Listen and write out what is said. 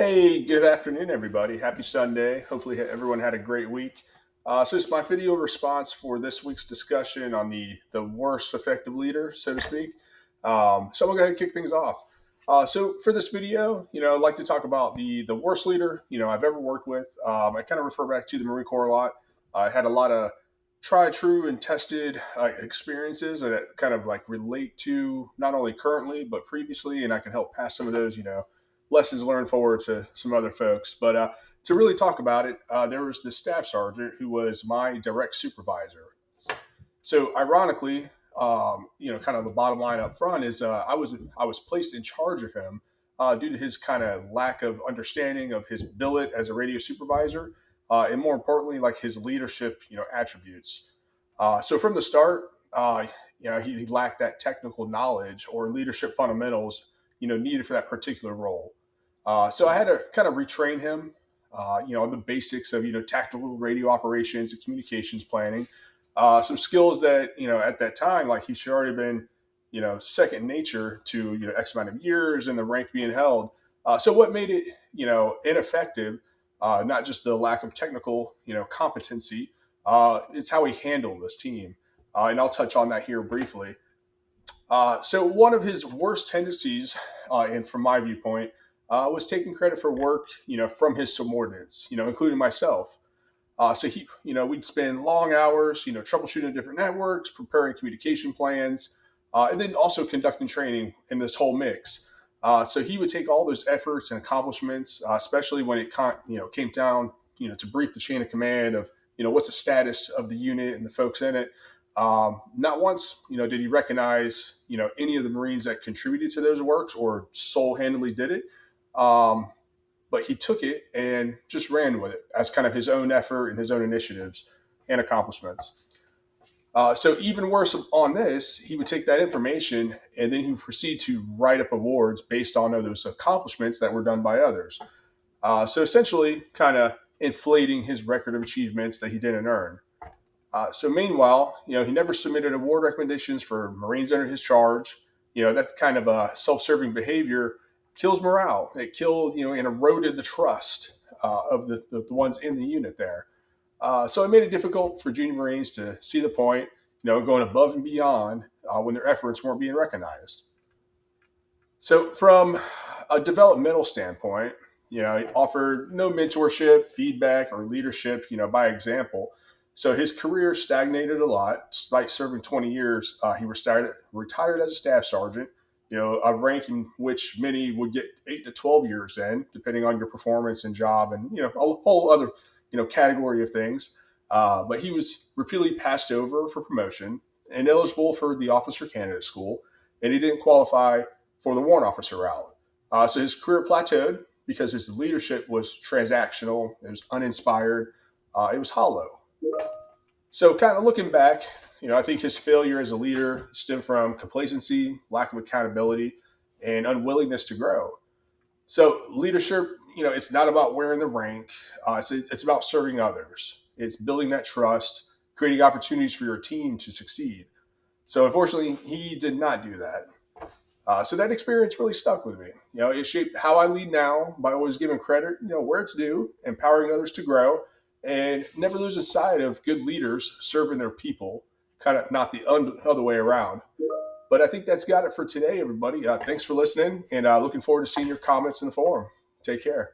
Hey, good afternoon, everybody. Happy Sunday. Hopefully, everyone had a great week. So, it's my video response for this week's discussion on the worst effective leader, so to speak. So, I'm gonna go ahead and kick things off. So, for this video, I'd like to talk about the worst leader I've ever worked with. I kind of refer back to the Marine Corps a lot. I had a lot of tried, true, and tested experiences that kind of like relate to not only currently but previously, and I can help pass some of those lessons learned forward to some other folks. But to really talk about it, there was this staff sergeant who was my direct supervisor. So ironically, kind of the bottom line up front is I was placed in charge of him due to his kind of lack of understanding of his billet as a radio supervisor, and more importantly, like his leadership, attributes. So from the start, he lacked that technical knowledge or leadership fundamentals, needed for that particular role. So I had to kind of retrain him, on the basics of tactical radio operations and communications planning. Some skills that at that time, like he should already been second nature to X amount of years and the rank being held. So what made it ineffective? Not just the lack of technical competency. It's how he handled this team, and I'll touch on that here briefly. So one of his worst tendencies, and from my viewpoint, was taking credit for work, from his subordinates, including myself. So we'd spend long hours, troubleshooting different networks, preparing communication plans, and then also conducting training in this whole mix. So he would take all those efforts and accomplishments, especially when came down, to brief the chain of command of, what's the status of the unit and the folks in it. Not once, did he recognize, any of the Marines that contributed to those works or sole-handedly did it. Um, but he took it and just ran with it as kind of his own effort and his own initiatives and accomplishments. So even worse on this, he would take that information and then he would proceed to write up awards based on those accomplishments that were done by others. So essentially, kind of inflating his record of achievements that he didn't earn. So meanwhile, he never submitted award recommendations for Marines under his charge. That kind of a self-serving behavior kills morale. It killed, and eroded the trust of the ones in the unit there. So it made it difficult for junior Marines to see the point, going above and beyond when their efforts weren't being recognized. So from a developmental standpoint, he offered no mentorship, feedback, or leadership, by example. So his career stagnated a lot. Despite serving 20 years, he retired as a staff sergeant, a rank in which many would get 8 to 12 years in, depending on your performance and job and, a whole other, category of things. But he was repeatedly passed over for promotion, ineligible for the officer candidate school, and he didn't qualify for the warrant officer route. So his career plateaued because his leadership was transactional, it was uninspired, it was hollow. So, kind of looking back, I think his failure as a leader stemmed from complacency, lack of accountability, and unwillingness to grow. So, leadership, it's not about wearing the rank, it's about serving others, it's building that trust, creating opportunities for your team to succeed. So, unfortunately, he did not do that. So that experience really stuck with me. It shaped how I lead now by always giving credit, where it's due, empowering others to grow, and never losing sight of good leaders serving their people, kind of not the other way around. But I think that's got it for today, everybody. Thanks for listening, and looking forward to seeing your comments in the forum. Take care.